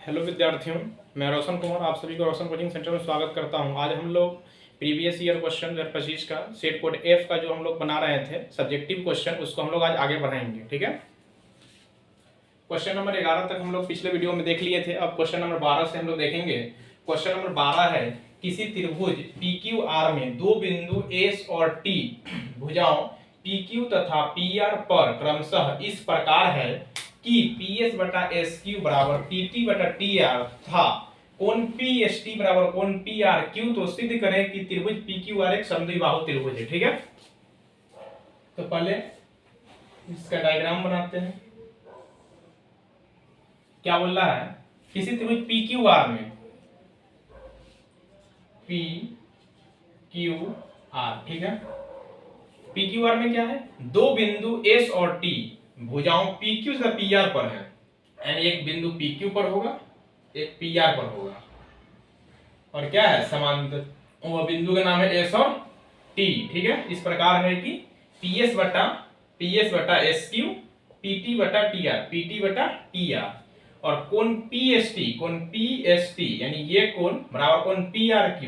Hello विद्यार्थियों, मैं रोशन कुमार आप सभी को रोशन कोचिंग सेंटर में स्वागत करता हूं। आज हम लोग प्रीवियस ईयर क्वेश्चन 2025 का सेट कोड एफ का जो हम लोग बना रहे थे सब्जेक्टिव क्वेश्चन, उसको हम लोग आज आगे बढ़ाएंगे। ठीक है, क्वेश्चन नंबर 11 तक हम लोग पिछले वीडियो में देख लिए थे। अब क्वेश्चन नंबर 12 से हम लोग देखेंगे। क्वेश्चन नंबर 12 है, किसी त्रिभुज PQR में दो बिंदु S और T भुजाओं PQ तथा PR पर क्रमशः इस प्रकार है कि PS बटा SQ बराबर PT बटा TR था कोण PST बराबर कोण PRQ, तो सिद्ध करें कि त्रिभुज PQR एक समद्विबाहु त्रिभुज है। ठीक है, तो पहले इसका डायग्राम बनाते हैं। क्या बोल रहा है, किसी त्रिभुज PQR में PQR, ठीक है, PQR में क्या है, दो बिंदु S और T भुजाओं PQ से PR पर है, यानी एक बिंदु PQ पर होगा, एक PR पर होगा, और क्या है समांतर, वो बिंदु का नाम है S और T। ठीक है, इस प्रकार है कि PS बटा SQ, PT बटा TR और कोण PST यानी ये कोण बराबर कोण PRQ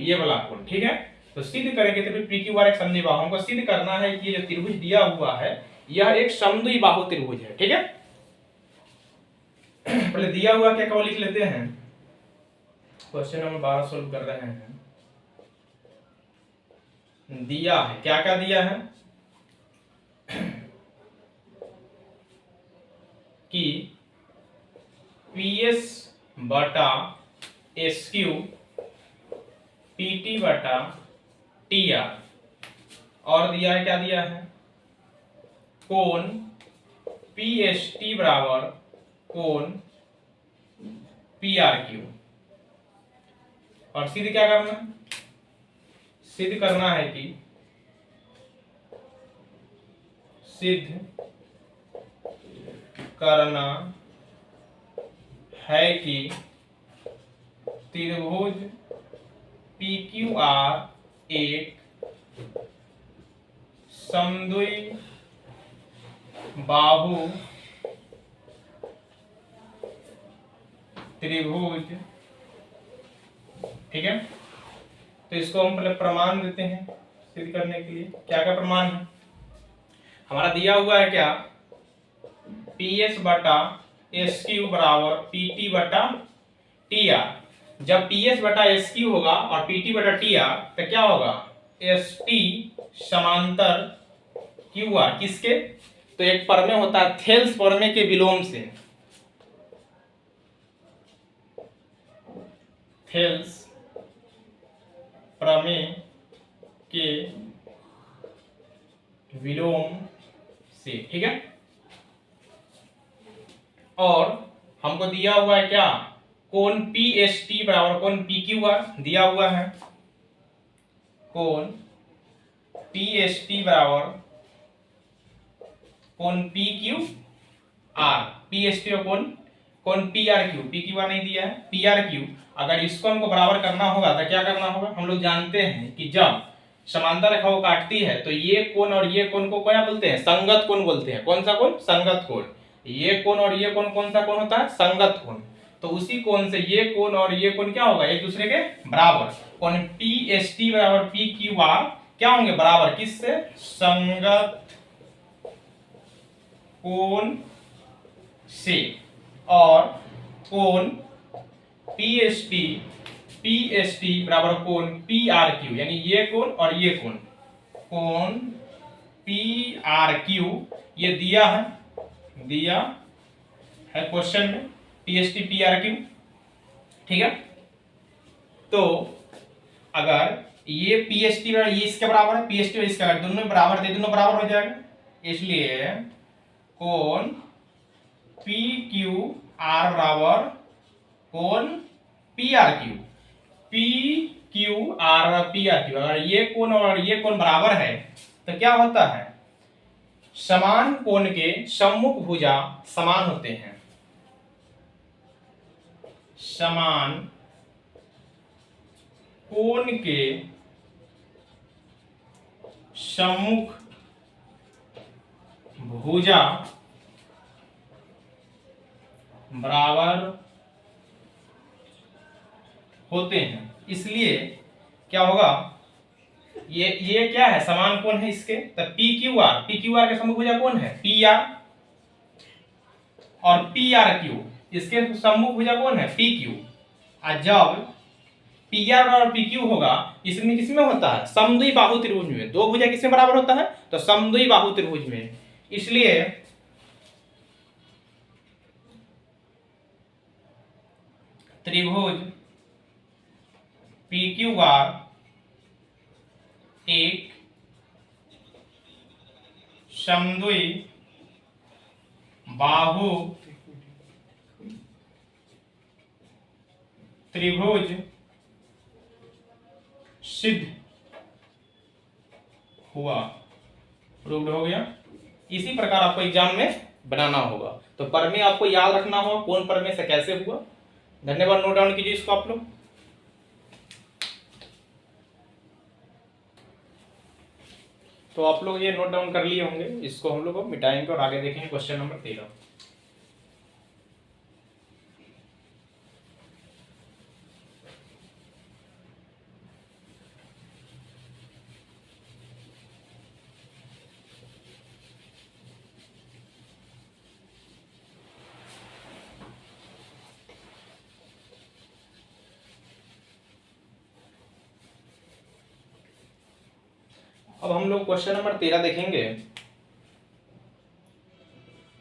ये वाला कोण। ठीक है, तो सिद्ध करेंगे त्रिभुज PQR एक समद्विबाहु। हमको सिद्ध करना है कि ये जो त्रिभुज दिया हुआ है यह एक समद्विबाहु त्रिभुज है। ठीक है, पहले दिया हुआ क्या क्या लिख लेते हैं। क्वेश्चन नंबर 12 सोल्व कर रहे हैं। दिया है, क्या क्या दिया है कि PS बटा SQ PT बटा TR, और दिया है, क्या दिया है, कोण PST बराबर कोण PRQ। और सिद्ध क्या करना है, सिद्ध करना है कि त्रिभुज PQR एक समद्विबाहु त्रिभुज। ठीक है, तो इसको हम पहले प्रमाण देते हैं सिद्ध करने के लिए। क्या क्या प्रमाण है हमारा दिया हुआ है, क्या, PS बटा SQ बराबर PT बटा TR। जब PS बटा SQ होगा और PT बटा TR तो क्या होगा, ST समांतर QR, किसके, तो एक प्रमेय होता है थेल्स प्रमेय के विलोम से, थेल्स प्रमेय के विलोम से। ठीक है, और हमको दिया हुआ है क्या, कोण PST बराबर कोण PQR दिया हुआ है, कोण PST बराबर कोण PQR, PST और कोण PRQ, PQR नहीं दिया है, PRQ। अगर इसको हमको बराबर करना होगा तो क्या करना होगा, हम लोग जानते हैं कि जब समांतर रेखा को काटती है तो ये कोण और ये कोण को क्या बोलते हैं, संगत कोण बोलते हैं। कौन सा कोण, संगत कोण। ये कोण और ये कोण कौन सा कोण होता है, संगत कोण। तो उसी कोण से ये कोण और ये कोण क्या होगा, एक दूसरे के बराबर। कोण PST बराबर PQR क्या होंगे, बराबर किससे, संगत कोण से। और कोण PST बराबर कोण PRQ, यानी ये कोण और ये कोण, कोण PRQ ये दिया है क्वेश्चन में, PST PRQ। ठीक है, तो अगर ये PST ये इसके बराबर है, PST और इसका दोनों बराबर थे, दोनों बराबर हो जाएगा, इसलिए कोण PQR बराबर कोण PRQ, PQR और PRQ। अगर ये कोण और ये कोण बराबर है तो क्या होता है, समान कोण के सम्मुख भुजा समान होते हैं, समान कोण के सम्मुख भुजा बराबर होते हैं। इसलिए क्या होगा, ये क्या है, समान कोण है इसके, तब पी क्यू आर के समभुजा कौन है, पी आर, और पी आर क्यू इसके समभुजा कौन है, पी क्यू। और जब पी आर और पी क्यू होगा, इसमें किसमें होता है, समद्विबाहु त्रिभुज में। दो भुजा किसमें बराबर होता है, तो समद्विबाहु त्रिभुज में। इसलिए त्रिभुज पी क्यू आर एक समद्विबाहु त्रिभुज सिद्ध हुआ, प्रूव्ड हो गया। इसी प्रकार आपको एग्जाम में बनाना होगा। तो प्रमेय आपको याद रखना होगा, कौन प्रमेय से कैसे हुआ। धन्यवाद, नोट डाउन कीजिए इसको आप लोग। तो आप लोग ये नोट डाउन कर लिए होंगे, इसको हम लोग मिटाएंगे और आगे देखेंगे क्वेश्चन नंबर 13। अब हम लोग क्वेश्चन नंबर 13 देखेंगे,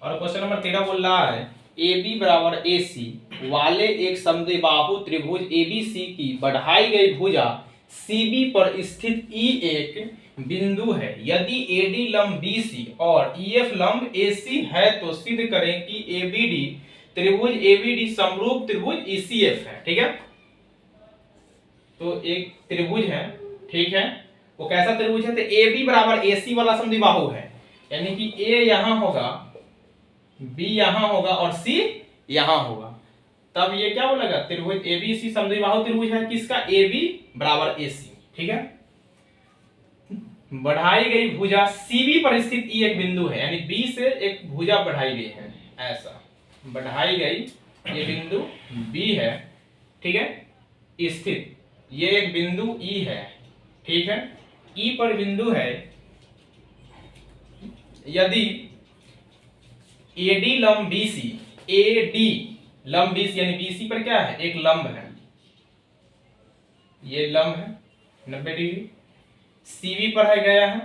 और क्वेश्चन नंबर 13 बोल रहा है ए बी बराबर ए सी वाले एक समद्विबाहु त्रिभुज एबीसी की बढ़ाई गई भुजा सीबी पर स्थित ई एक बिंदु है। यदि एडी लंब बीसी और ईएफ लंब एसी है तो सिद्ध करें कि एबीडी त्रिभुज एबीडी समरूप त्रिभुज ईसीएफ है। ठीक है, तो एक त्रिभुज है, ठीक है, वो कैसा त्रिभुज है, तो ए बी बराबर ए सी वाला समद्विबाहु है, यानी कि ए यहां होगा, बी यहां होगा और सी यहां होगा। तब ये क्या बोलेगा, त्रिभुज ए बी सी समद्विबाहु त्रिभुज है किसका, ए बी बराबर ए सी। ठीक है, बढ़ाई गई भुजा सीबी पर स्थित ई एक बिंदु है, यानी बी से एक भुजा बढ़ाई गई है, ऐसा बढ़ाई गई, ये बिंदु बी है, ठीक है, स्थित ये एक बिंदु ई है, ठीक है, ई पर बिंदु है। यदि एडी लंब बीसी, एडी लंब बीसी यानी बीसी पर क्या है, एक लंब है, ये लंब है 90 डिग्री, सीवी पर है गया है,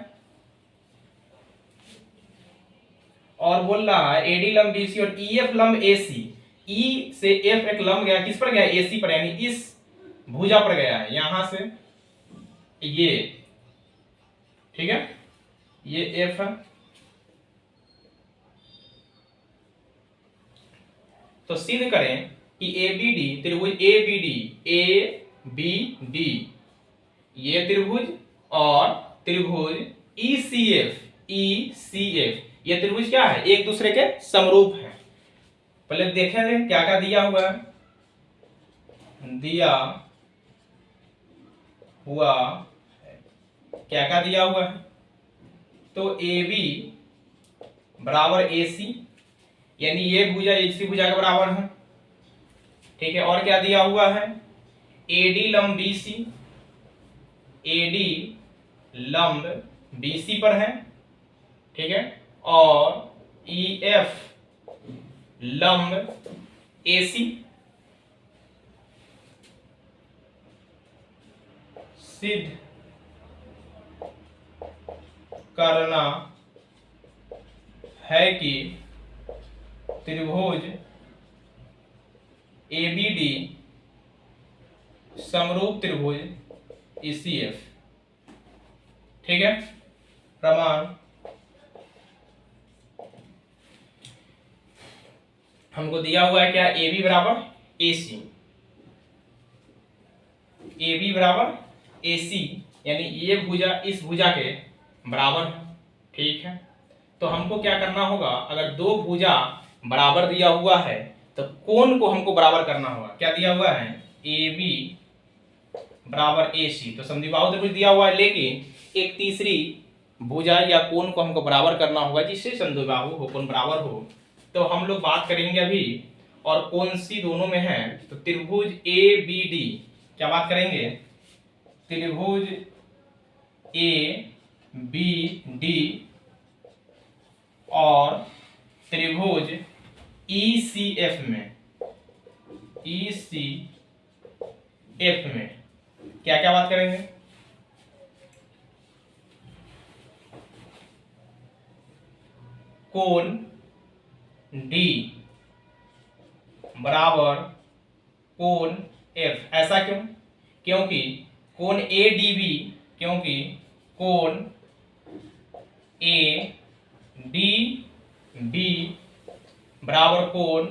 और बोल रहा है एडी लंब बीसी और ईएफ लंब एसी, ई से एफ एक लंब गया, किस पर गया, एसी पर, यानी इस भुजा पर गया है, यहां से ये, ठीक है, ये एफ है। तो सिद्ध करें कि एबीडी त्रिभुज एबीडी ये त्रिभुज और त्रिभुज ईसीएफ ये त्रिभुज क्या है, एक दूसरे के समरूप है। पहले देखेंगे क्या क्या दिया हुआ है, दिया हुआ क्या क्या दिया हुआ है, तो ए बी बराबर ए सी, यानी ये भुजा इसी भुजा के बराबर है, ठीक है, और क्या दिया हुआ है, एडी लंब बीसी, एडी लंब बीसी पर है, ठीक है, और ईएफ लंब एसी, सिद्ध करना है कि त्रिभुज एबीडी समरूप त्रिभुज ईसीएफ। ठीक है, प्रमाण हमको दिया हुआ है क्या, ए बी बराबर ए सी, ए बी बराबर ए सी, यानी ये भुजा इस भुजा के बराबर है, ठीक है। तो हमको क्या करना होगा, अगर दो भुजा बराबर दिया हुआ है तो कोण को हमको बराबर करना होगा। क्या दिया हुआ है, ए बी बराबर ए सी, तो समद्विबाहु त्रिभुज दिया हुआ है, लेकिन एक तीसरी भुजा या कोण को हमको बराबर करना होगा जिससे समद्विबाहु हो, कोण बराबर हो। तो हम लोग बात करेंगे अभी और कोण सी दोनों में है, तो त्रिभुज ए बी डी, क्या बात करेंगे, त्रिभुज ए बी डी और त्रिभुज ई सी एफ में, ई सी एफ में क्या क्या बात करेंगे, कोण डी बराबर कोण एफ। ऐसा क्यों, क्योंकि कोण ए डी बी, क्योंकि कोण ए डी बी बराबर कोण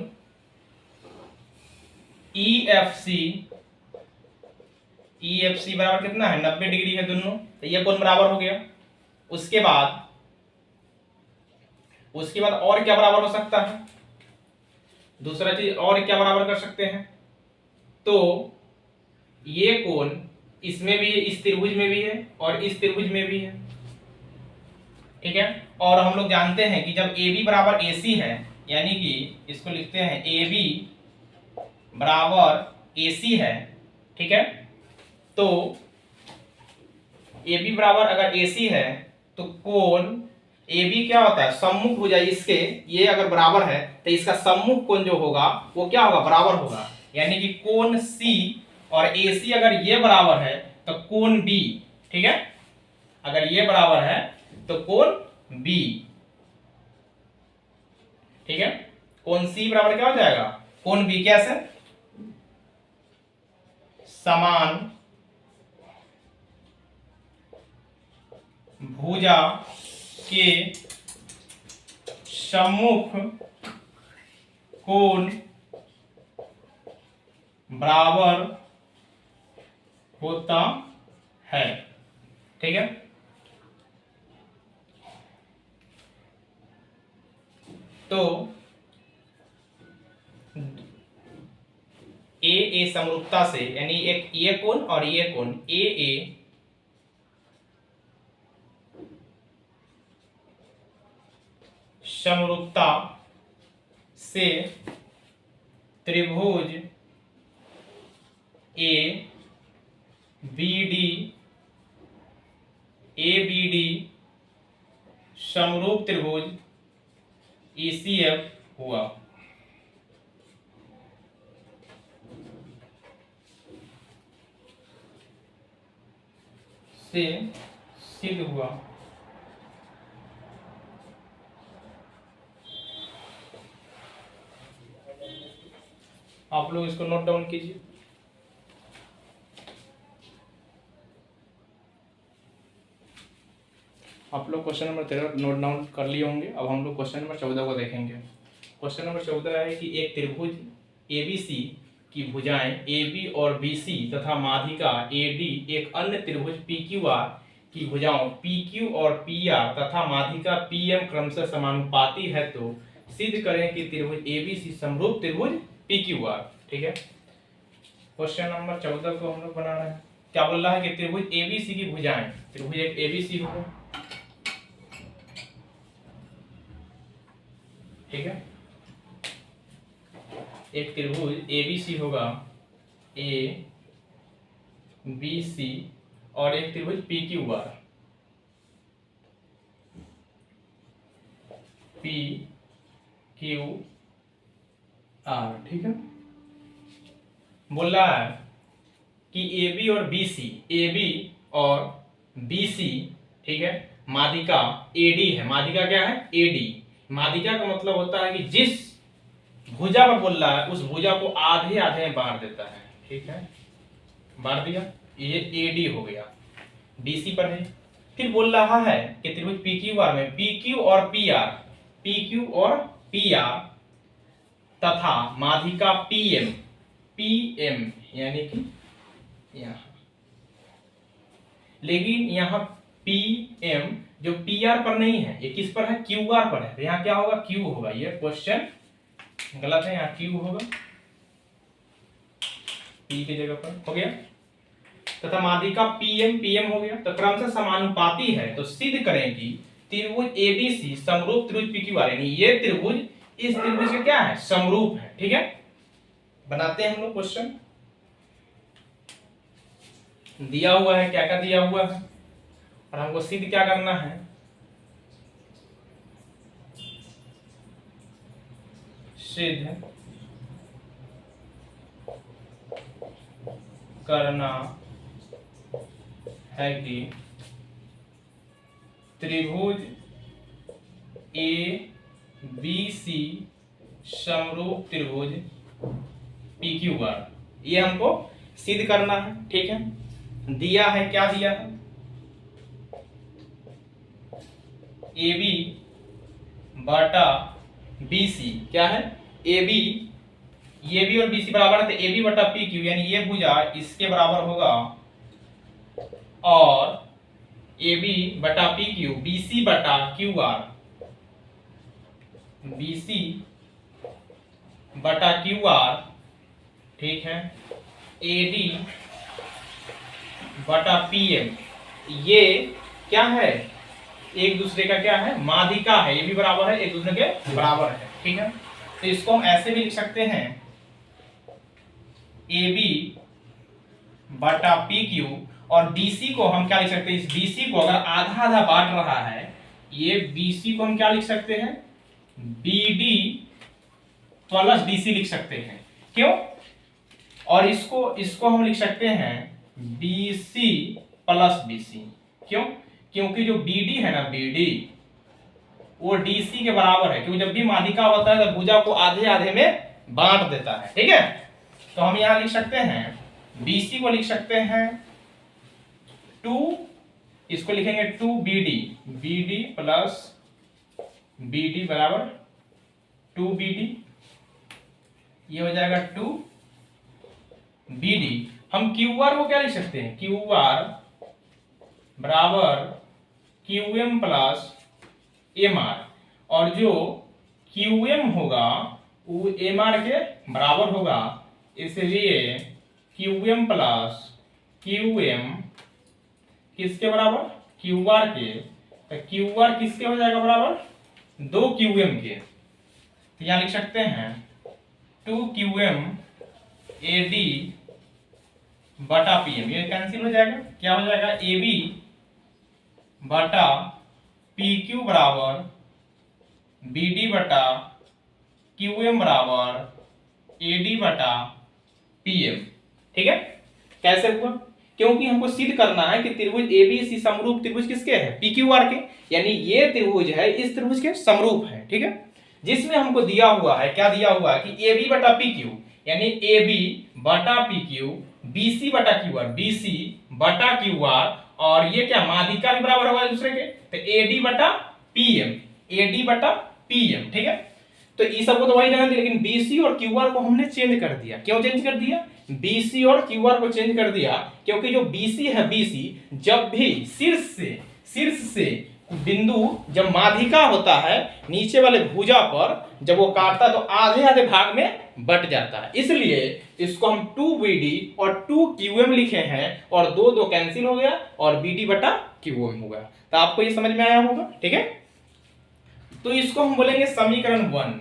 E F C, E F C बराबर कितना है, 90 डिग्री है दोनों, तो ये कोण बराबर हो गया। उसके बाद और क्या बराबर हो सकता है, दूसरा चीज और क्या बराबर कर सकते हैं, तो ये कोण इसमें भी है, इस त्रिभुज में भी है और इस त्रिभुज में भी है, ठीक है। और हम लोग जानते हैं कि जब ए बी बराबर ए सी है, यानी कि इसको लिखते हैं ए बी बराबर ए सी है, ठीक है, तो ए बी बराबर अगर ए सी है तो कोण ए बी क्या होता है, सम्मुख भुजा इसके, ये अगर बराबर है तो इसका सम्मुख कोण जो होगा वो क्या होगा, बराबर होगा, यानी कि कोण सी और ए सी अगर ये बराबर है तो कोण बी, ठीक है, अगर ये बराबर है तो कोण बी, ठीक है, कोण सी बराबर क्या हो जाएगा, कोण बी। कैसे, समान भुजा के सम्मुख कोण बराबर होता है, ठीक है। तो ए समरूपता से, यानी एक ये कोण और ये कोण ए समरूपता से त्रिभुज ए बी डी समरूप त्रिभुज ईसीएफ हुआ। से सिद्ध हुआ। आप लोग इसको नोट डाउन कीजिए। आप लोग क्वेश्चन नंबर 13 नोट डाउन कर लिए होंगे। अब हम लोग क्वेश्चन नंबर 14 को देखेंगे। क्वेश्चन नंबर 14 है कि एक त्रिभुज एबीसी की भुजाएं AB और BC तथा माध्यिका AD एक अन्य त्रिभुज PQR की भुजाओं PQ और PR तथा माध्यिका PM क्रमशः समानुपाती है तो सिद्ध करें कि त्रिभुज ABC समरूप त्रिभुज PQR। ठीक है, क्वेश्चन नंबर 14 को हम लोग बना रहे हैं। क्या बोल रहा है कि त्रिभुज ABC की भुजाएं, त्रिभुज एक ABC होगा, ठीक है, एक त्रिभुज ABC होगा ABC और एक त्रिभुज PQR PQR। ठीक है, बोल रहा है कि AB और BC, ठीक है, माध्यिका AD है। माध्यिका क्या है? AD। माध्यिका का मतलब होता है कि जिस भुजा पर बोल रहा है उस भुजा को आधे आधे में बांट देता है। ठीक है, बांट दिया, ये AD हो गया। BC पर है। फिर बोल रहा है कि त्रिभुज PQR में PQ और PR तथा माध्यिका PM यानी कि यहाँ, लेकिन यहाँ PM जो PR पर नहीं है, ये किस पर है? QR पर है। तो यहाँ क्या होगा? Q होगा। ये क्वेश्चन गलत है, यहाँ Q होगा, P की जगह पर हो गया। तथा माध्यिका PM हो गया। तो क्रमशः समानुपाती है तो सिद्ध करें कि त्रिभुज ABC समरूप त्रिभुज PQR, यानी ये त्रिभुज इस त्रिभुज का क्या है? समरूप है। ठीक है, बनाते हैं हम लोग क्वेश्चन। दिया हुआ है, क्या क्या दिया हुआ है, और हमको सिद्ध क्या करना है, सिद्ध करना है कि त्रिभुज ए बी सी समरूप त्रिभुज पी क्यू आर, ये हमको सिद्ध करना है। ठीक है, दिया है, क्या दिया है, ए बी बटा बी सी, क्या है, ए बी और बी सी बराबर है, तो ए बी बटा पी क्यू, यानी ये भुजा इसके बराबर होगा, और ए बी बटा पी क्यू बी सी बटा क्यू आर, बी सी बटा क्यू आर, ठीक है, ए डी बटा पी एम, ये क्या है, एक दूसरे का क्या है, माध्यिका है, ये भी बराबर है, एक दूसरे के बराबर है। ठीक है, तो इसको हम ऐसे भी लिख सकते हैं, ए बी बटा पी क्यू, और बीसी को हम क्या लिख सकते हैं, इस बीसी को अगर आधा आधा बांट रहा है, ये बीसी को हम क्या लिख सकते हैं, बीडी प्लस डीसी लिख सकते हैं। क्यों, और इसको हम लिख सकते हैं बीसी प्लस बीसी। क्यों, क्योंकि जो बीडी है ना, बीडी वो डीसी के बराबर है, क्योंकि जब भी माध्यिका होता है तो भुजा को आधे आधे में बांट देता है। ठीक है, तो हम यहां लिख सकते हैं बीसी को लिख सकते हैं 2, इसको लिखेंगे 2 बीडी, बीडी प्लस बीडी बराबर 2 बीडी, ये हो जाएगा 2 बीडी। हम क्यू आर को क्या लिख सकते हैं, क्यू आर बराबर Q M plus M R, और जो क्यू एम होगा वो एम आर के बराबर होगा, इसलिए Q M plus Q M किसके बराबर, क्यू आर के, तो क्यू आर किसके हो जाएगा बराबर, 2 क्यू एम के, तो यहां लिख सकते हैं 2 क्यू एम ए डी बटा पी एम, ये कैंसिल हो जाएगा, क्या हो जाएगा, ए बी बटा पी क्यू बराबर बी डी बटा क्यू एम बराबर ए डी बटा पी एम। ठीक है, कैसे हुआ, क्योंकि हमको सिद्ध करना है कि त्रिभुज ए बी सी समरूप त्रिभुज किसके है, पी क्यू आर के, यानी ये त्रिभुज है इस त्रिभुज के समरूप है। ठीक है, जिसमें हमको दिया हुआ है, क्या दिया हुआ है कि ए बी बटा पी क्यू, यानी ए बी बटा पी क्यू बी सी बटा क्यू आर, बी सी बटा क्यू आर, और ये क्या माध्यिका भी बराबर होगा एक दूसरे के, तो ए डी बटा पी एम, ए डी बटा पी एम। ठीक है, तो इस सबको तो वही रहने दी, लेकिन बीसी और क्यूआर को हमने चेंज कर दिया। क्यों चेंज कर दिया, बीसी और क्यूआर को चेंज कर दिया क्योंकि जो बीसी है, बीसी जब भी शीर्ष से बिंदु जब माध्यिका होता है नीचे वाले भुजा पर जब वो काटता है तो आधे आधे भाग में बट जाता है, इसलिए इसको हम 2BD और 2QM लिखे हैं, और 2 2 कैंसिल हो गया और BD बटा QM हो गया। तो आपको ये समझ में आया होगा। ठीक है, तो इसको हम बोलेंगे समीकरण 1,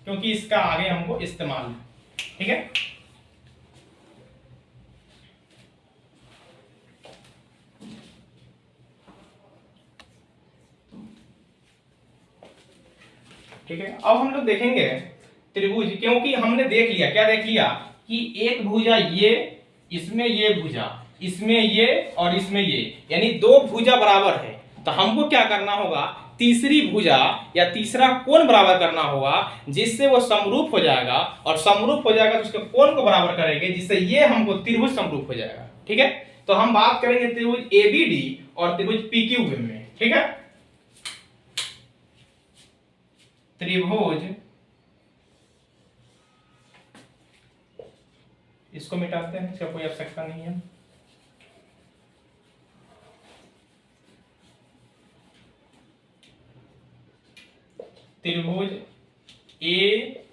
क्योंकि इसका आगे हमको इस्तेमाल है। ठीक है, ठीक है, अब हम लोग देखेंगे त्रिभुज, क्योंकि हमने देख लिया, क्या देख लिया कि एक भुजा ये, इसमें ये भुजा, इसमें ये और इसमें ये, यानी 2 भुजा बराबर है। तो हमको क्या करना होगा, तीसरी भुजा या तीसरा कोण बराबर करना होगा, जिससे वो समरूप हो जाएगा, और समरूप हो जाएगा तो उसके कोण को बराबर करेंगे, जिससे ये हमको त्रिभुज समरूप हो जाएगा। ठीक है, तो हम बात करेंगे त्रिभुज एबीडी और त्रिभुज पीक्यूएम में। ठीक है, त्रिभुज, इसको मिटाते हैं, इसका कोई आवश्यकता नहीं है। त्रिभुज ए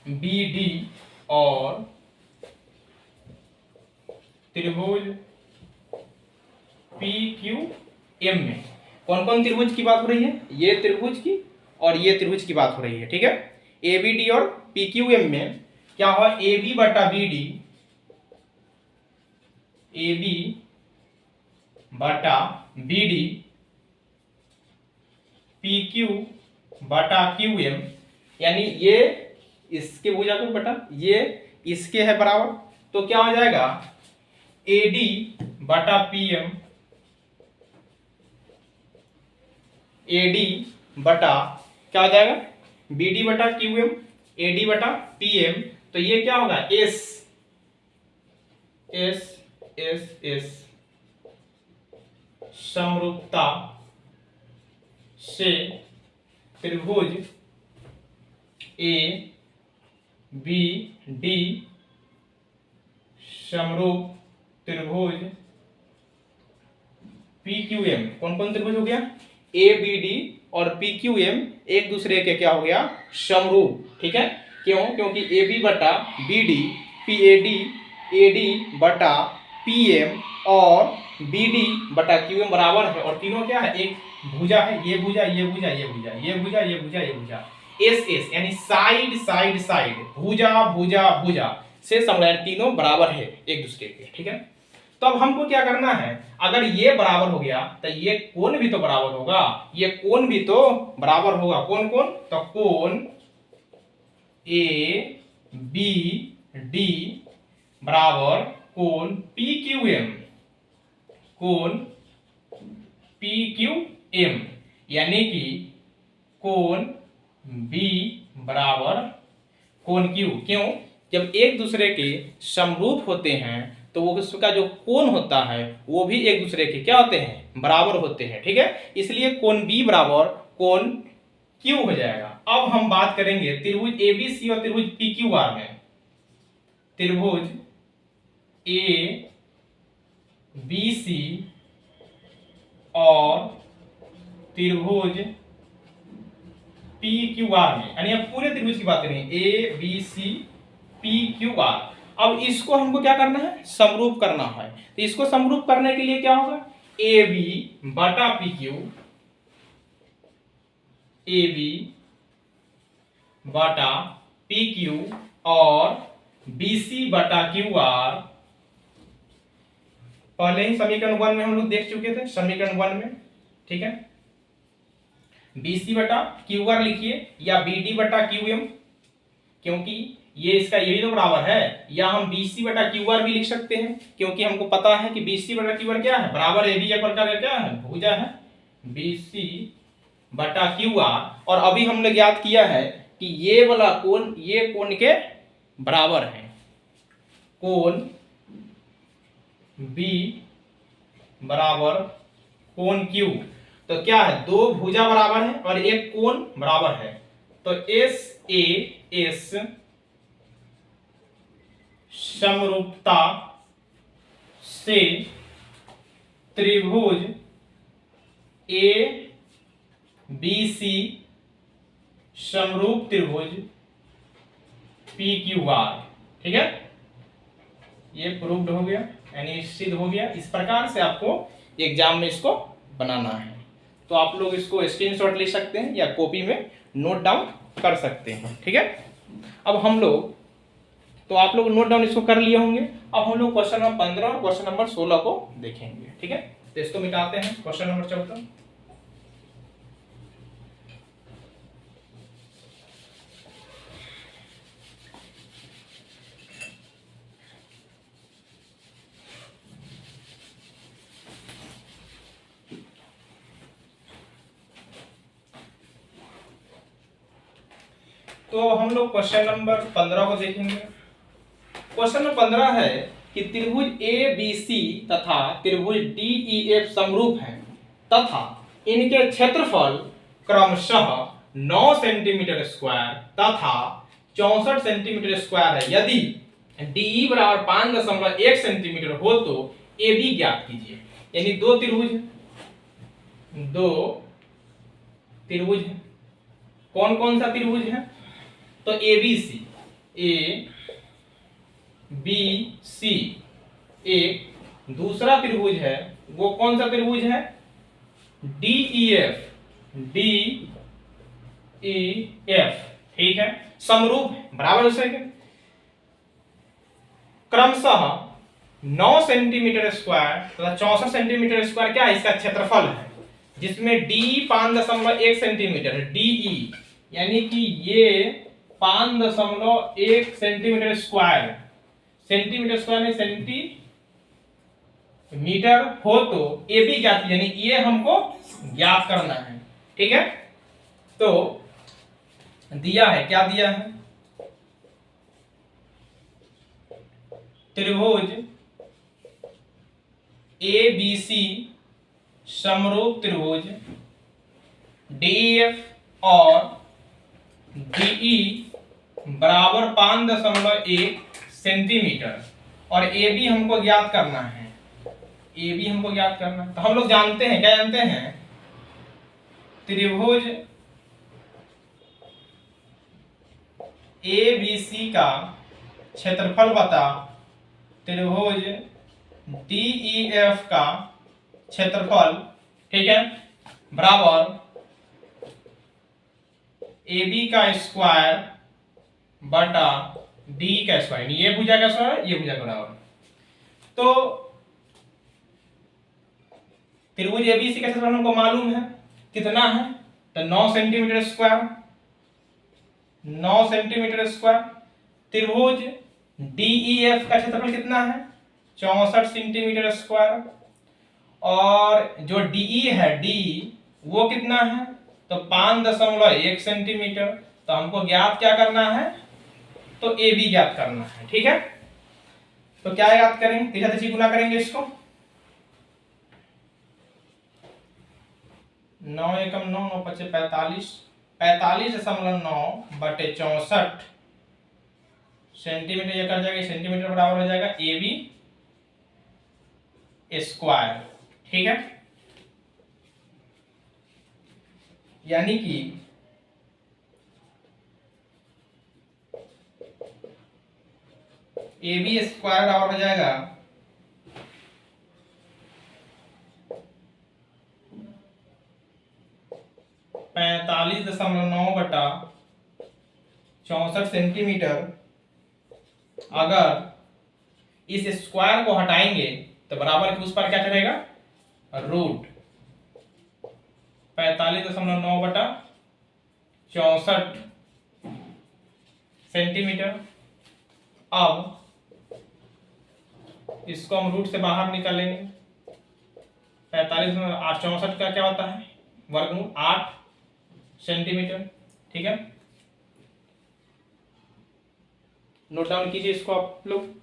बी डी और त्रिभुज पी क्यू एम में कौन कौन त्रिभुज की बात हो रही है, ये त्रिभुज की और ये त्रिभुज की बात हो रही है। ठीक है, ए बी डी और पी क्यू एम में क्या हुआ, ए बी बटा बी डी, ए बी बटा बी डी पी क्यू बटा क्यू एम, यानी ये इसके भुजा को बटा ये इसके है बराबर, तो क्या हो जाएगा ए डी बटा पी एम, ए डी बटा क्या हो जाएगा बी डी बटा क्यू एम, ए डी बटा पी एम, तो ये क्या होगा एस एस एस एस समरूपता से त्रिभुज ए बी डी समरूप त्रिभुज पी क्यू एम, कौन कौन त्रिभुज हो गया, ए बी डी और पी क्यू एम एक दूसरे के क्या हो गया समरूप, ठीक है। क्यों, क्योंकि ए बी बटा B D P A D बटा पी एम और बी डी बटा क्यू एम बराबर है, और तीनों क्या है एक भुजा है, ये भुजा ये भुजा ये भुजा ये भुजा ये भुजा ये भुजा, एस एस यानी साइड साइड साइड भुजा भुजा भुजा से समलैंगिक, तीनों बराबर है एक दूसरे के, ठीक है। तो अब हमको क्या करना है, अगर ये बराबर हो गया तो ये कोण भी तो बराबर होगा, ये कोण भी तो बराबर होगा, कौन कौन, तो कोण ए बी डी बराबर कोण पी क्यू एम, कोण पी क्यू एम, यानी कि कोण बी बराबर कोण क्यू, क्यों, जब एक दूसरे के समरूप होते हैं तो वो उसका जो कोण होता है वो भी एक दूसरे के क्या होते हैं बराबर होते हैं, ठीक है। इसलिए कोण बी बराबर कोण क्यू हो जाएगा। अब हम बात करेंगे त्रिभुज एबीसी और त्रिभुज पी क्यू आर में, त्रिभुज ए बी सी और त्रिभुज पी क्यू आर में, यानी अब पूरे त्रिभुज की बात करेंगे A B C P Q R. अब इसको हमको क्या करना है, समरूप करना है, तो इसको समरूप करने के लिए क्या होगा, ए बी बटा पी क्यू, ए बी बटा पी क्यू और बी सी बटा क्यू आर। पहले ही समीकरण 1 में हम लोग देख चुके थे, समीकरण 1 में, ठीक है। बी सी बटा क्यू आर लिखिए या बी डी बटा क्यू एम, क्योंकि ये इसका ये भी तो बराबर है, या हम बी सी बटा क्यू आर भी लिख सकते हैं, क्योंकि हमको पता है कि बी सी बटा क्यू आर क्या है, बराबर ए बी एक प्रकार का क्या है भुजा है, बी सी बटा क्यू आर। और अभी हमने ज्ञात किया है कि ये वाला कोण ये कोण के बराबर है, कोण बी बराबर कोण क्यू, तो क्या है दो भुजा बराबर है और एक कोण बराबर है, तो एस ए एस समरूपता से त्रिभुज ए बी सी समरूप त्रिभुज पी क्यू आर, ठीक है। ये प्रूव्ड हो गया, यानी सिद्ध हो गया। इस प्रकार से आपको एग्जाम में इसको बनाना है, तो आप लोग इसको स्क्रीनशॉट ले सकते हैं या कॉपी में नोट डाउन कर सकते हैं, ठीक है। अब हम लोग तो आप लोग नोट डाउन इसको कर लिए होंगे। अब हम लोग क्वेश्चन नंबर 15 और क्वेश्चन नंबर 16 को देखेंगे, ठीक है। तो इसको मिटाते हैं, क्वेश्चन नंबर 14, तो हम लोग क्वेश्चन नंबर 15 को देखेंगे। क्वेश्चन नंबर 15 है कि त्रिभुज ए बी सी तथा त्रिभुज डी ई एफ समरूप हैं तथा इनके क्षेत्रफल क्रमशः 9 सेंटीमीटर स्क्वायर तथा 64 सेंटीमीटर स्क्वायर है। यदि डी बराबर 5.1 सेंटीमीटर हो तो ए बी ज्ञात कीजिए। यानी दो त्रिभुज है, कौन कौन सा त्रिभुज है, तो ए बी सी एक दूसरा त्रिभुज है, वो कौन सा त्रिभुज है, डी ई एफ, ठीक है, समरूप है, बराबर उसके। क्रमशः 9 सेंटीमीटर स्क्वायर तथा 64 सेंटीमीटर स्क्वायर क्या है, इसका क्षेत्रफल है, जिसमें डी 5.1 सेंटीमीटर डीई, यानी कि ये 5.1 सेंटीमीटर स्क्वायर, सेंटीमीटर स्क्वायर नहीं सेंटीमीटर हो तो ए बी ज्ञात, यानी ये हमको ज्ञात करना है। ठीक है, तो दिया है, क्या दिया है, त्रिभुज ए बी सी समरूप त्रिभुज डीएफ और डीई बराबर 5.1 सेंटीमीटर और ए बी हमको ज्ञात करना है, ए बी हमको ज्ञात करना है। तो हम लोग जानते हैं, क्या जानते हैं, त्रिभुज ए बी सी का क्षेत्रफल बता त्रिभुज डीईएफ का क्षेत्रफल, ठीक है, बराबर ए बी का स्क्वायर बटा डी का स्क्वायर, ये भुजा का स्क्वायर, ये भुजा का बराबर। तो त्रिभुज एबीसी का क्षेत्रफल हमको मालूम है, कितना है, तो 9 सेंटीमीटर स्क्वायर, 9 सेंटीमीटर स्क्वायर। त्रिभुज डीईएफ का क्षेत्रफल कितना है, 64 सेंटीमीटर स्क्वायर, और जो डीई है, डी वो कितना है, तो 5.1 सेंटीमीटर। तो हमको ज्ञात क्या करना है, तो ए बी ज्ञात करना है। ठीक है, तो क्या ज्ञात करेंगे, किससे तिरछा गुना करेंगे इसको, 9 एकम 9, 9 पचे 45, 45.9 बटे 64 सेंटीमीटर, ये कर जाएगा सेंटीमीटर बराबर हो जाएगा ए बी स्क्वायर। ठीक है, यानी कि ए बी स्क्वायर बराबर हो जाएगा 45.9 बटा 64 सेंटीमीटर। अगर इस स्क्वायर को हटाएंगे तो बराबर के उस पर क्या चलेगा, रूट 45.9 बटा 64 सेंटीमीटर। अब इसको हम रूट से बाहर निकालेंगे, 45 में 8 64 का क्या होता है, वर्गमूल 8 सेंटीमीटर। ठीक है, नोट डाउन कीजिए इसको आप लोग।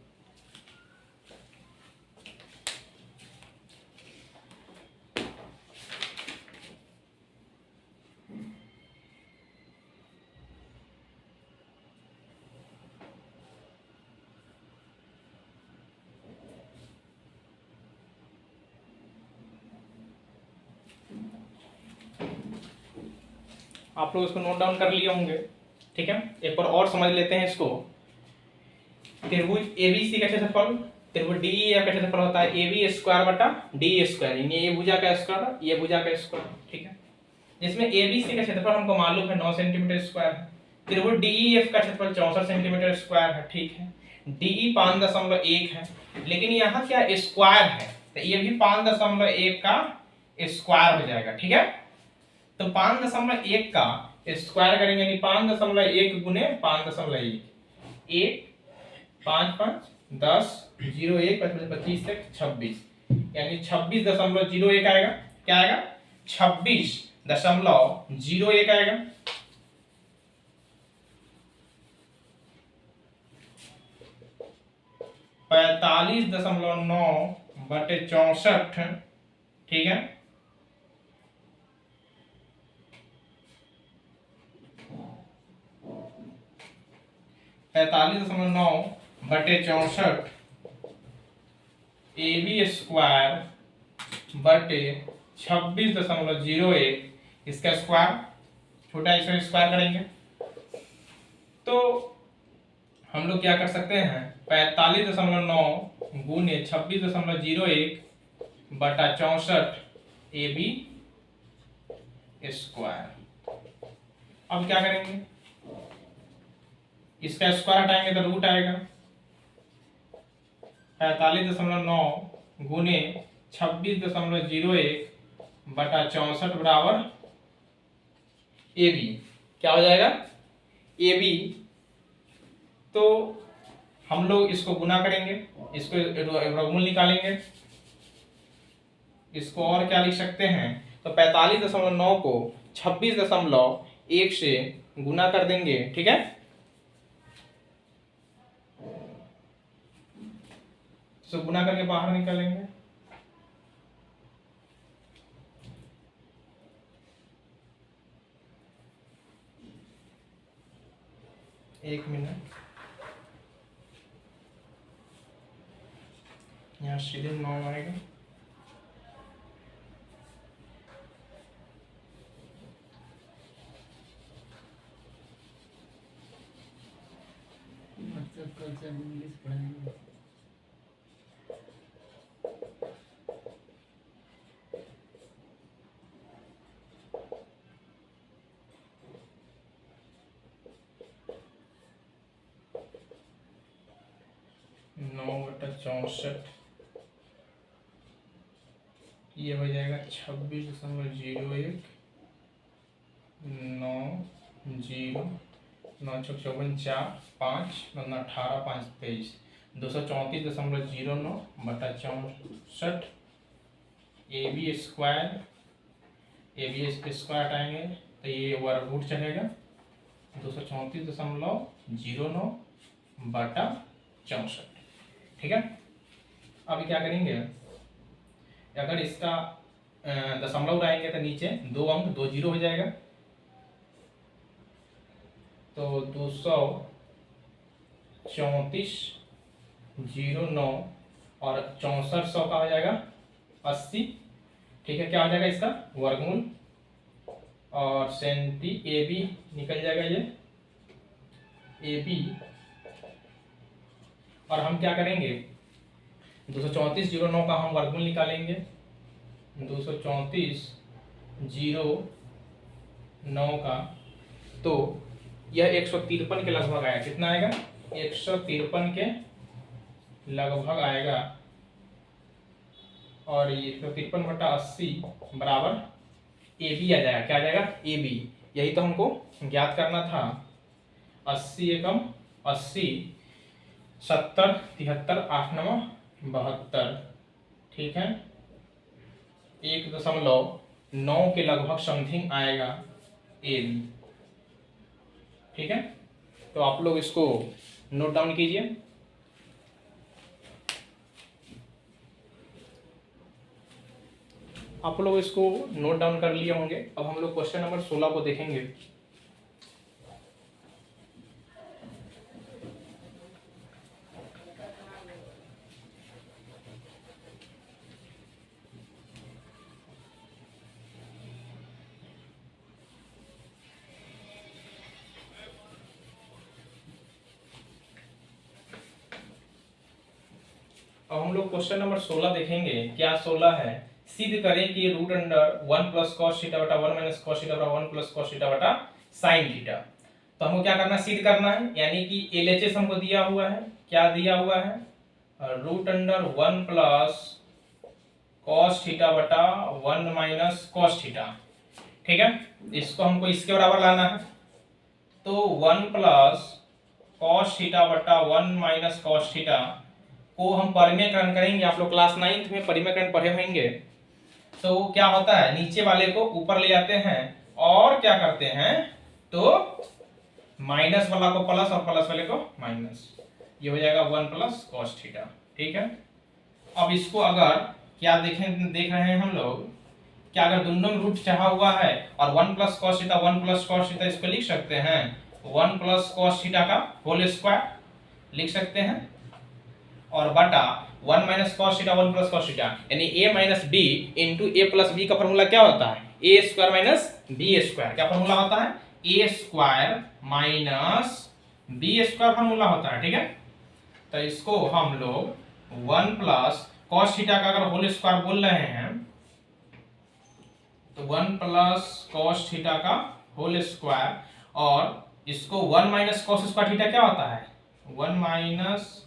आप लोग इसको नोट डाउन कर लिए होंगे। ठीक है, एक बार और समझ लेते हैं इसको। त्रिभुज एबीसी का क्षेत्रफल त्रिभुज डीईएफ का क्षेत्रफल होता है ए बी स्क्वायर बटा डी स्क्वायर, ये भुजा का स्क्वायर, ये भुजा का स्क्वायर। ठीक है, जिसमें एबीसी का क्षेत्रफल हमको मालूम है 9 सेंटीमीटर स्क्वायर है, त्रिभुज डीईएफ का क्षेत्रफल 64 सेंटीमीटर स्क्वायर है। ठीक है, डीई 5.1 है, लेकिन यहाँ क्या स्क्वायर है, तो ये भी 5.1 का स्क्वायर हो जाएगा। ठीक है, तो 5.1 का स्क्वायर करेंगे, यानी 5.1 गुने 5.1, 1 5 5 10 0 1 25 से 26, यानी 26.01 आएगा। क्या आएगा, 26.01 आएगा। पैतालीस 45.9 बटे 64। ठीक है, पैतालीस 45.9 बटे 64 ए बी स्क्वायर बटे 26.01, इसका स्क्वायर छोटा इसका स्क्वायर करेंगे तो हम लोग क्या कर सकते हैं, 45.9 गुने 26.01 बटा 64 ए बी स्क्वायर। अब क्या करेंगे, इसका स्क्वायर हटाएंगे तो रूट आएगा, 45.9 गुने 26.01 बटा 64 बराबर AB। क्या हो जाएगा? AB। तो हम लोग इसको गुना करेंगे, इसको वर्गमूल निकालेंगे। इसको और क्या लिख सकते हैं? तो 45.9 को 26.1 से गुना कर देंगे, ठीक है। तो गुना करके बाहर निकालेंगे। एक मिनट, यहाँ सीधे 9 आएगा। कल से इंग्लिश पढ़ाएंगे। नौ बटा 64 ये हो जाएगा 26.01 9 0 9 6 54 4 5 9 18 5 23 234.09 बटा 64 AB स्क्वायर। AB स्क्वायर हटाएंगे तो ये वर्ग रूट चलेगा 234.09 बटा 64, ठीक है। अभी क्या करेंगे, अगर इसका दशमलव उड़ाएंगे तो नीचे 2 अंक 2 जीरो हो जाएगा। तो 234.09 और 6400 का हो जाएगा 80, ठीक है। क्या हो जाएगा इसका वर्गमूल, और सेंटी AB निकल जाएगा ये AB। और हम क्या करेंगे, 234.09 का हम वर्गमूल निकालेंगे। 234.09 का तो यह 153 के लगभग आएगा। कितना आएगा? 153 के लगभग आएगा। और ये 153 बटा 80 बराबर AB आ जाएगा। क्या आ जाएगा? AB। यही तो हमको ज्ञात करना था। 80 एकम 80, 70 73 8 9 72, ठीक है। 1.9 के लगभग समथिंग आएगा AB, ठीक है। तो आप लोग इसको नोट डाउन कीजिए। आप लोग इसको नोट डाउन कर लिए होंगे। अब हम लोग क्वेश्चन नंबर 16 को देखेंगे। अब हम लोग क्वेश्चन नंबर 16 देखेंगे। क्या 16 है? सिद्ध करें कि root under 1 plus cos theta बटा 1 माइनस कॉस थीटा बटा 1 प्लस कॉस थीटा बटा साइन थीटा। तो हमको क्या करना है? सिद्ध करना है। यानी कि एलएचएस हमको दिया हुआ है। क्या दिया हुआ है? Root under 1 plus cos theta बटा 1 माइनस कॉस थीटा, ठीक है। इसको हमको इसके बराबर लाना है। तो 1 प्लस कॉस थीटा बटा 1 माइनस कॉस थीटा को हम परिमेयकरण करेंगे। आप लोग क्लास 9th में परिमेयकरण पढ़े होंगे। तो क्या होता है, नीचे वाले को ऊपर ले जाते हैं और क्या करते हैं, तो माइनस वाला को प्लस और प्लस वाले को माइनस। ये हो जाएगा 1 प्लस कॉस थीटा, ठीक है। अब इसको अगर क्या देख रहे हैं हम लोग, क्या अगर दोनों में रूट चाहा हुआ है और 1 plus cos theta 1 plus cos theta इसको लिख सकते हैं 1 प्लस कॉस थीटा का होल स्क्वायर लिख सकते हैं, और बटा 1 minus cos theta 1 plus cos theta, यानी a minus b into A plus B का फॉर्मूला क्या होता है? A square minus B square. क्या फॉर्मूला होता है? A square minus B square formula होता है, ठीक है। तो इसको हम लोग 1 प्लस कॉस थीटा का अगर होल स्क्वायर बोल रहे हैं तो 1 प्लस कॉस थीटा का होल स्क्वायर, और इसको 1 माइनस कॉस स्क्वायर थीटा क्या होता है? 1 माइनस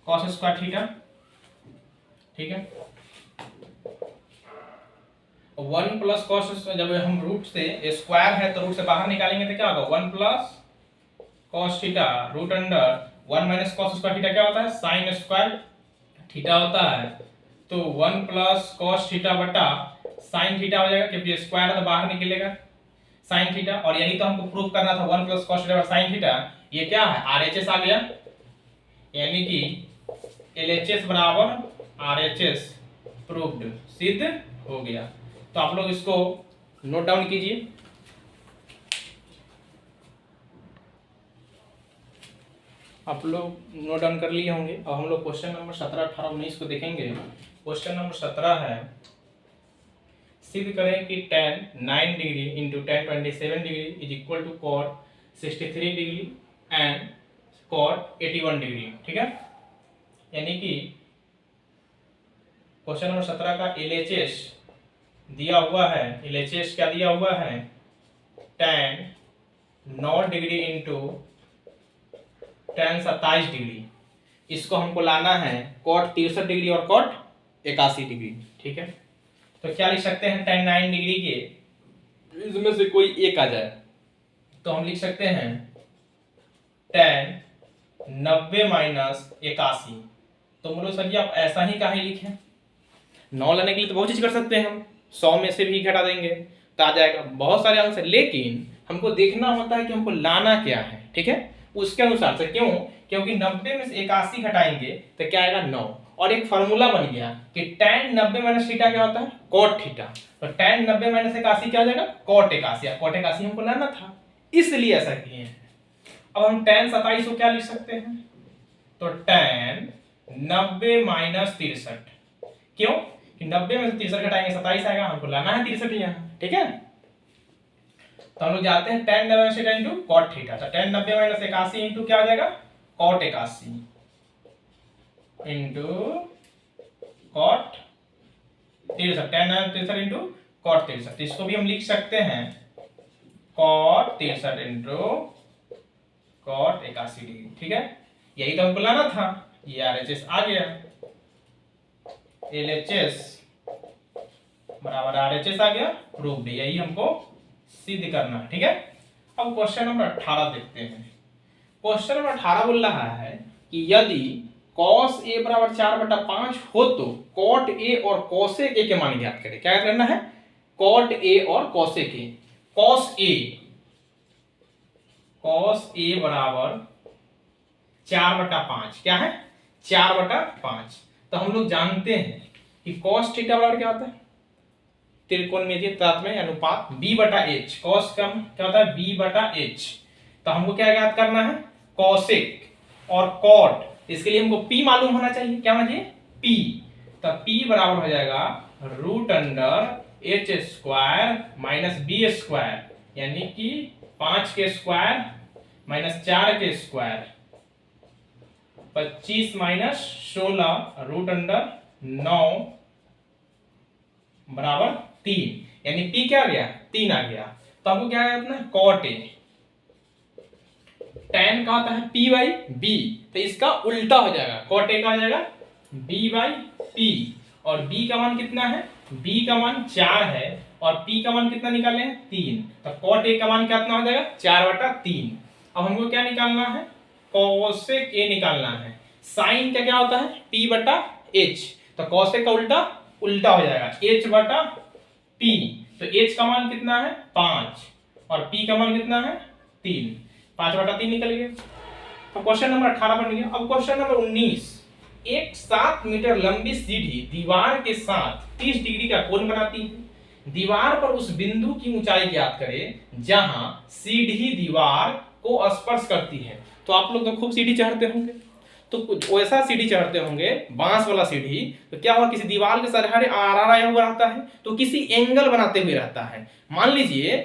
कॉस स्क्वायर थीटा, ठीक है। 1 प्लस कॉस, जब हम रूट से स्क्वायर है तो रूट से बाहर निकालेंगे तो क्या होगा 1 plus cos theta root under 1 minus cos square theta क्या होता है साइन स्क्वायर थीटा होता है। तो 1 प्लस कॉस थीटा बटा साइन थीटा हो जाएगा, क्योंकि स्क्वायर तो बाहर निकलेगा साइन थीटा, और यही तो हमको प्रूव करना था 1 प्लस कॉस थीटा बटा साइन थीटा। ये क्या है आरएचएस आ गया, यानी कि एलएचएस बराबर आरएचएस प्रूव्ड, सिद्ध हो गया। तो आप लोग इसको नोट डाउन कीजिए। आप लोग नोट डाउन कर लिए होंगे। अब हम लोग क्वेश्चन नंबर 17, 18, 19 को देखेंगे। क्वेश्चन नंबर 17 है, सिद्ध करें कि tan 9 degree into tan 27 degree is equal to cot 63 degree and cot 81 degree. ठीक है, यानी कि क्वेश्चन नंबर 17 का एलएचएस दिया हुआ है। एलएचएस क्या दिया हुआ है tan 9 degree into tan 27 degree, इसको हमको लाना है cot 63 डिग्री और cot 81 डिग्री। ठीक है, तो क्या लिख सकते हैं tan 9 डिग्री के इसमें से कोई एक आ जाए तो हम लिख सकते हैं tan 90 माइनस 81। तो बोलो सर जी आप ऐसा ही काहे लिखें, 9 लाने के लिए तो बहुत चीज कर सकते हैं, हम 100 में से भी घटा देंगे तो आ जाएगा बहुत सारे आंसर, लेकिन हमको देखना होता है कि हमको लाना क्या है। ठीक है, उसके अनुसार से, क्यों, क्योंकि 90 में से 81 घटाएंगे तो क्या आएगा 9, और एक फार्मूला बन गया कि tan 90 माइनस थीटा क्या होता है cot थीटा, तो tan 90 माइनस 81 क्या हो जाएगा cot 81, cot 81 हमको लाना था इसलिए ऐसा किए हैं। अब हम tan 27 को क्या लिख सकते हैं, तो tan 90 माइनस 63, क्यों कि 90 में से 63 घटाएंगे 27 आएगा, हमको लाना है 63 यहाँ। ठीक है, तो हम लोग जाते हैं tan 90 minus theta into cot theta, तो tan 90 माइनस 81 इंटू क्या हो जाएगा cot 81 into cot 63, tan 63 into cot 63, तो इसको भी हम लिख सकते हैं cot 63 इंटू cot 81 डिग्री। ठीक है, यही तो हमको लाना था, ये आरएचएस आ गया, एलएचएस बराबर आरएचएस आ गया, प्रूव्ड, यही हमको सिद्ध करना है। ठीक है, अब क्वेश्चन नंबर 18 देखते हैं। क्वेश्चन नंबर 18 बोल रहा है कि यदि cos a बराबर 4/5 हो तो cot a और cosec a के मान ज्ञात करें। क्या करना है cot a और cosec a। cos a बराबर 4/5, क्या है 4/5। तो हम लोग जानते हैं कि cos थीटा बराबर क्या होता है त्रिकोणमितीय तात्म्य अनुपात b/h, cos का क्या होता है b/h। तो हमको क्या ज्ञात करना है cosec और cot, इसके लिए हमको p मालूम होना चाहिए, क्या होना चाहिए p, तो p बराबर हो जाएगा root under h square minus b square, यानी कि 5 के स्क्वायर माइनस 4 के स्क्वायर, 25 माइनस 16 रूट अंडर 9 बराबर 3, यानी p क्या आ गया 3 आ गया। तो हमको क्या करना है cot a, tan का होता है p बाई b, तो इसका उल्टा हो जाएगा cot a का हो जाएगा b बाई p, और b का मान कितना है b का मान 4 है और p का मान कितना निकाले हैं 3, तो cot a का मान कितना हो जाएगा 4/3। अब हमको क्या निकालना है cosec a निकालना है, sin का क्या होता है p/h, तो cosec का उल्टा उल्टा हो जाएगा h/p, तो h का मान कितना है 5 और p का मान कितना है 3, 5/3 निकल गया। तो क्वेश्चन नंबर 18 बन गया। अब क्वेश्चन नंबर 19, एक 7 मीटर लंबी सीढ़ी दीवार के साथ 30 डिग्री का कोण बनाती है। दीवार पर उस बिंदु की ऊंचाई ज्ञात करें जहां सीढ़ी दीवार को स्पर्श करती है। तो आप लोग तो खूब सीढ़ी चढ़ते होंगे, तो कुछ वैसा सीढ़ी चढ़ते होंगे बांस वाला सीढ़ी, तो क्या हुआ किसी दीवार के सहारे आया हुआ रहता है, तो किसी एंगल बनाते हुए रहता है। मान लीजिए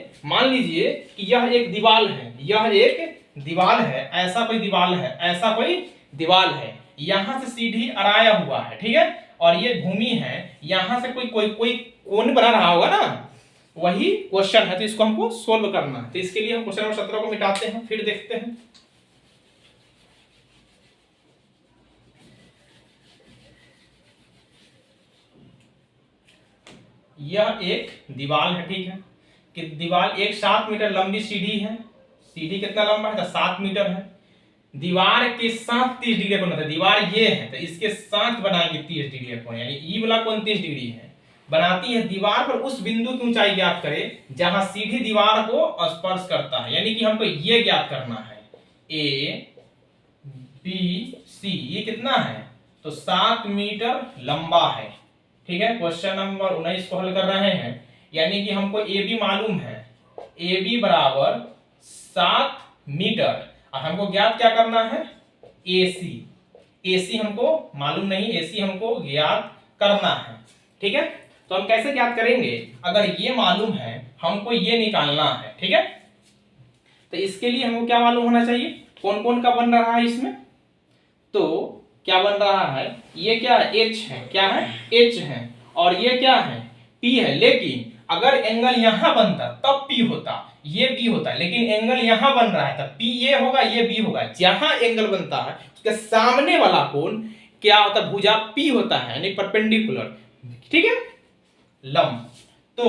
कि यह एक दीवार है, यह एक दीवार है, ऐसा कोई दीवार है, ऐसा कोई दीवार है, यहां से सीढ़ी अराया हुआ है। ठीक है, और ये भूमि है, यहां से कोई कोण बना रहा होगा ना, वही क्वेश्चन है, तो इसको हमको सोल्व करना है। तो इसके लिए हम क्वेश्चन नंबर 17 को मिटाते हैं, फिर देखते हैं। यह एक दीवार है, ठीक है, कि दीवार एक 7 मीटर लंबी सीढ़ी है। सीढ़ी कितना लंबा है? तो 7 मीटर है। दीवार के साथ 30 डिग्री कोण है। दीवार ये है तो इसके साथ बनाएंगे 30 डिग्री कोण, यानी ई वाला कोण 30 डिग्री है। बनाती है दीवार पर उस बिंदु की ऊंचाई ज्ञात करें जहां सीढ़ी दीवार को स्पर्श करता है, यानी कि हमको ये ज्ञात करना है। ए बी सी ये कितना है? तो 7 मीटर लंबा है, ठीक है। क्वेश्चन नंबर 19 को हल कर रहे हैं, यानी कि हमको ए बी मालूम है। ए बी बराबर 7 मीटर और हमको ज्ञात क्या करना है? ए सी। ए सी हमको मालूम नहीं, ए सी हमको ज्ञात करना है, ठीक है। तो हम कैसे ज्ञात करेंगे? अगर ये मालूम है हमको ये निकालना है, ठीक है। तो इसके लिए हमको क्या मालूम होना चाहिए? कौन कौन का बन रहा है इसमें? तो क्या बन रहा है? ये क्या है? एच है। क्या है? एच है। और ये क्या है? पी है। लेकिन अगर एंगल यहां बनता तब पी होता, ये बी होता, लेकिन एंगल यहां बन रहा है तब पी ये होगा, ये बी होगा। जहां एंगल बनता है उसके सामने वाला कोण क्या होता है? भुजा पी होता है, यानी परपेंडिकुलर, ठीक है, लंब। तो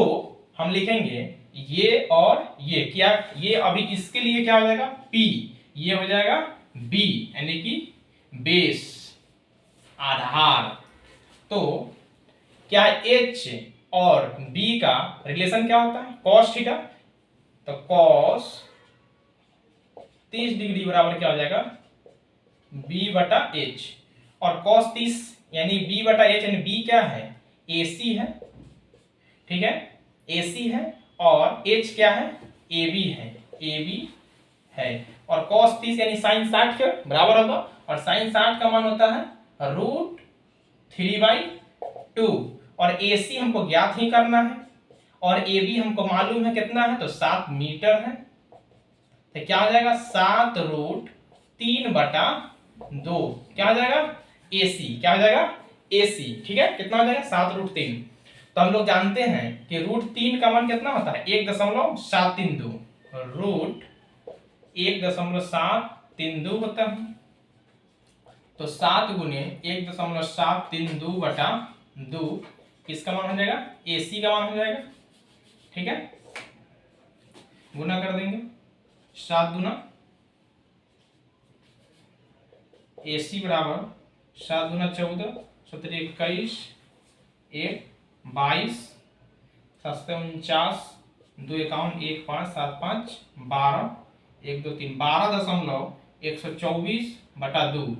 हम लिखेंगे ये और ये क्या, ये अभी इसके लिए क्या हो जाएगा? पी। ये हो जाएगा बी, यानी कि बेस, आधार। तो क्या एच और बी का रिलेशन क्या होता है? Cos theta. तो कॉस 30 डिग्री बराबर क्या हो जाएगा? बी बटा एच। और कॉस 30 यानी बी बटा एच, यानी बी क्या है? एसी है, ठीक है, एसी है। और एच क्या है? एबी है, एबी है। और कॉस 30 यानी साइन 60 के बराबर होगा, और साइन 60 का मान होता है √3/2। और एसी हमको ज्ञात ही करना है, और एबी हमको मालूम है कितना है? तो 7 मीटर है। तो क्या हो जाएगा? 7√3/2 क्या हो जाएगा? एसी। क्या हो जाएगा? एसी, ठीक है। कितना हो जाएगा? 7√3। तो हम लोग जानते हैं कि √3 का मान कितना होता है? 1.732। √1.732 होता है। तो 7 गुने 1.732/2 किसका मान हो जाएगा? एसी का मान हो जाएगा, ठीक है। गुना कर देंगे, 7 गुना एसी बराबर 7 गुना 14, 17 21, 1 22, 7 49, 2 51, 1 5 7 5 12, 1 2 3 12.124/2।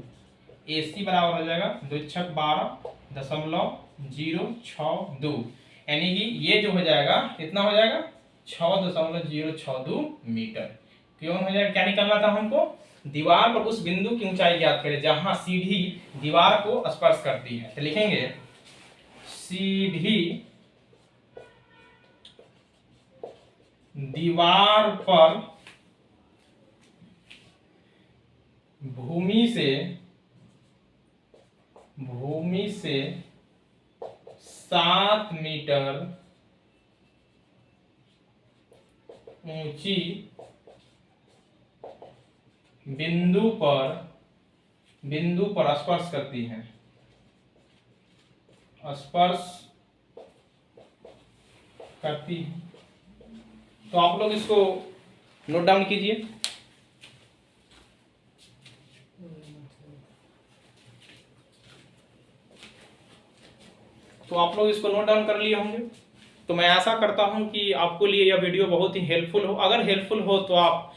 एसी बराबर हो जाएगा 2 6 12.062, यानी कि ये जो हो जाएगा कितना हो जाएगा? 6.062 मीटर। क्यों हो जाएगा? क्या निकालना था हमको? दीवार पर उस बिंदु की ऊंचाई ज्ञात करें जहां सीढ़ी दीवार को स्पर्श करती है। तो लिखेंगे सीढ़ी दीवार पर भूमि से 7 मीटर ऊंची बिंदु पर स्पर्श करती है, स्पर्श करती है। तो आप लोग इसको नोट डाउन कीजिए। तो आप लोग इसको नोट डाउन कर लिए होंगे। तो मैं आशा करता हूं कि आपको लिए यह वीडियो बहुत ही हेल्पफुल हो। अगर हेल्पफुल हो तो आप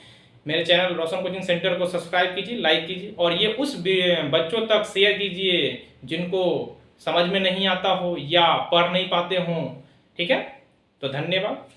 मेरे चैनल रोशन कोचिंग सेंटर को सब्सक्राइब कीजिए, लाइक कीजिए, और ये उस बच्चों तक शेयर कीजिए जिनको समझ में नहीं आता हो या पढ़ नहीं पाते हो, ठीक है। तो धन्यवाद।